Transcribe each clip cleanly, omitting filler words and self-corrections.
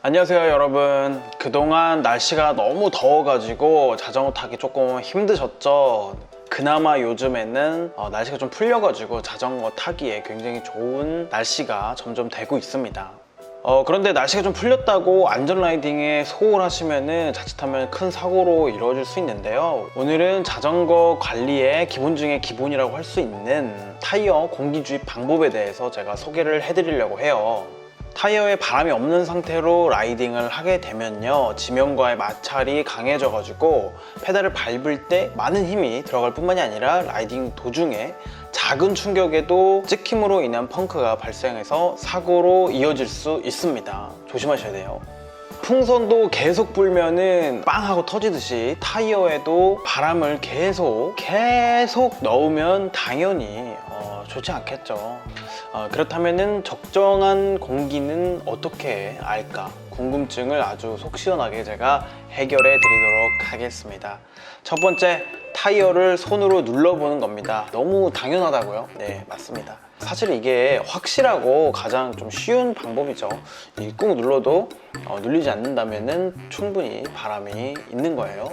안녕하세요 여러분. 그동안 날씨가 너무 더워가지고 자전거 타기 조금 힘드셨죠? 그나마 요즘에는 날씨가 좀 풀려가지고 자전거 타기에 굉장히 좋은 날씨가 점점 되고 있습니다. 그런데 날씨가 좀 풀렸다고 안전 라이딩에 소홀하시면은 자칫하면 큰 사고로 이루어질 수 있는데요. 오늘은 자전거 관리의 기본 중에 기본이라고 할 수 있는 타이어 공기 주입 방법에 대해서 제가 소개를 해드리려고 해요. 타이어에 바람이 없는 상태로 라이딩을 하게 되면요, 지면과의 마찰이 강해져 가지고 페달을 밟을 때 많은 힘이 들어갈 뿐만이 아니라 라이딩 도중에 작은 충격에도 찍힘으로 인한 펑크가 발생해서 사고로 이어질 수 있습니다. 조심하셔야 돼요. 풍선도 계속 불면은 빵 하고 터지듯이 타이어에도 바람을 계속 넣으면 당연히 좋지 않겠죠. 그렇다면은 적정한 공기는 어떻게 알까? 궁금증을 아주 속 시원하게 제가 해결해 드리도록 하겠습니다. 첫 번째, 타이어를 손으로 눌러보는 겁니다. 너무 당연하다고요? 네, 맞습니다. 사실 이게 확실하고 가장 좀 쉬운 방법이죠. 꾹 눌러도 눌리지 않는다면은 충분히 바람이 있는 거예요.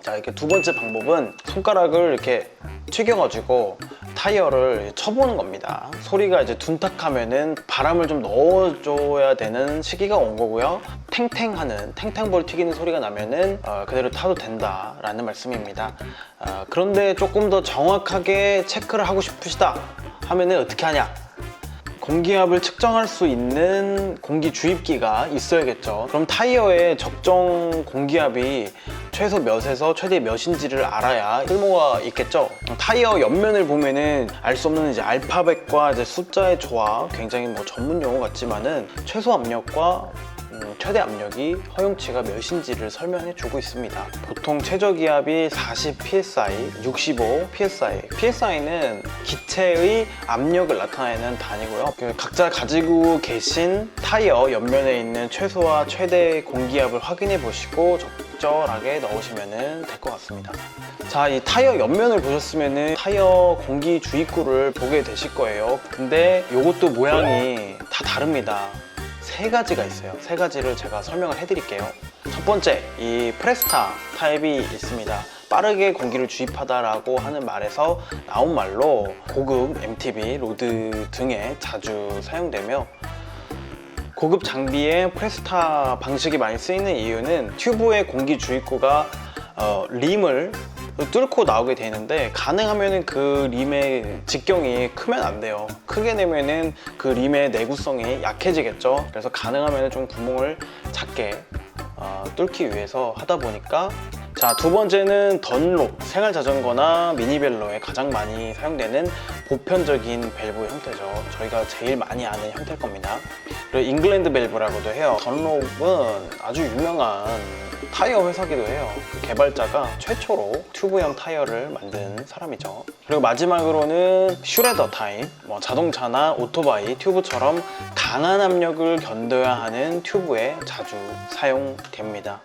자, 이렇게 두 번째 방법은 손가락을 이렇게 튀겨가지고 타이어를 쳐보는 겁니다. 소리가 이제 둔탁하면은 바람을 좀 넣어줘야 되는 시기가 온 거고요. 탱탱볼 튀기는 소리가 나면은 그대로 타도 된다라는 말씀입니다. 그런데 조금 더 정확하게 체크를 하고 싶으시다 하면은 어떻게 하냐? 공기압을 측정할 수 있는 공기 주입기가 있어야겠죠. 그럼 타이어의 적정 공기압이 최소 몇에서 최대 몇인지를 알아야 쓸모가 있겠죠. 타이어 옆면을 보면은 알 수 없는 이제 알파벳과 이제 숫자의 조합, 굉장히 전문 용어 같지만은 최소 압력과 최대 압력이 허용치가 몇인지를 설명해 주고 있습니다. 보통 최저기압이 40 psi, 65 psi. psi는 기체의 압력을 나타내는 단위고요. 각자 가지고 계신 타이어 옆면에 있는 최소와 최대 공기압을 확인해 보시고 적절하게 넣으시면 될 것 같습니다. 자, 이 타이어 옆면을 보셨으면 타이어 공기 주입구를 보게 되실 거예요. 근데 이것도 모양이 다 다릅니다. 세 가지가 있어요. 세 가지를 제가 설명을 해드릴게요. 첫 번째, 이 프레스타 타입이 있습니다. 빠르게 공기를 주입하다라고 하는 말에서 나온 말로 고급 MTB, 로드 등에 자주 사용되며, 고급 장비의 프레스타 방식이 많이 쓰이는 이유는 튜브의 공기 주입구가 림을 뚫고 나오게 되는데, 가능하면 그 림의 직경이 크면 안 돼요. 크게 내면은 그 림의 내구성이 약해지겠죠. 그래서 가능하면 좀 구멍을 작게 뚫기 위해서 하다 보니까. 자, 두 번째는 던롭, 생활 자전거나 미니벨로에 가장 많이 사용되는 보편적인 밸브 형태죠. 저희가 제일 많이 아는 형태일 겁니다. 그리고 잉글랜드 밸브라고도 해요. 던롭은 아주 유명한 타이어 회사기도 해요. 그 개발자가 최초로 튜브형 타이어를 만든 사람이죠. 그리고 마지막으로는 슈레더 타입, 자동차나 오토바이 튜브처럼 강한 압력을 견뎌야 하는 튜브에 자주 사용됩니다.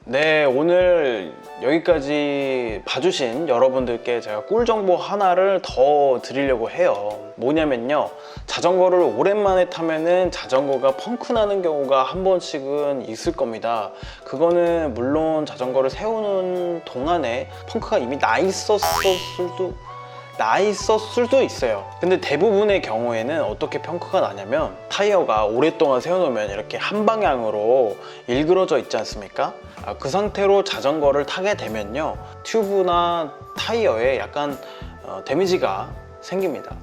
네, 오늘 여기까지 봐주신 여러분들께 제가 꿀 정보 하나를 더 드리려고 해요. 뭐냐면요, 자전거를 오랜만에 타면은 자전거가 펑크 나는 경우가 한 번씩은 있을 겁니다. 그거는 물론 자전거를 세우는 동안에 펑크가 이미 나 있었을 수도 있어요. 근데 대부분의 경우에는 어떻게 펑크가 나냐면, 타이어가 오랫동안 세워놓으면 이렇게 한 방향으로 일그러져 있지 않습니까? 그 상태로 자전거를 타게 되면요, 튜브나 타이어에 약간 데미지가 생깁니다.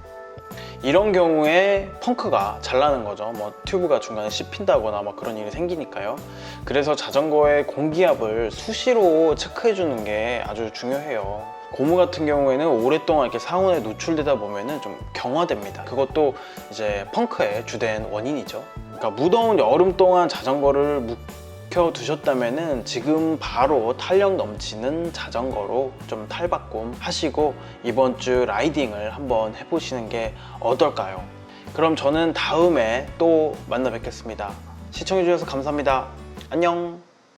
이런 경우에 펑크가 잘 나는 거죠. 튜브가 중간에 씹힌다거나 그런 일이 생기니까요. 그래서 자전거의 공기압을 수시로 체크해 주는 게 아주 중요해요. 고무 같은 경우에는 오랫동안 이렇게 상온에 노출되다 보면은 좀 경화됩니다. 그것도 이제 펑크의 주된 원인이죠. 그러니까 무더운 여름 동안 자전거를 묵혀 두셨다면은 지금 바로 탄력 넘치는 자전거로 좀 탈바꿈 하시고 이번 주 라이딩을 한번 해보시는 게 어떨까요? 그럼 저는 다음에 또 만나 뵙겠습니다. 시청해주셔서 감사합니다. 안녕.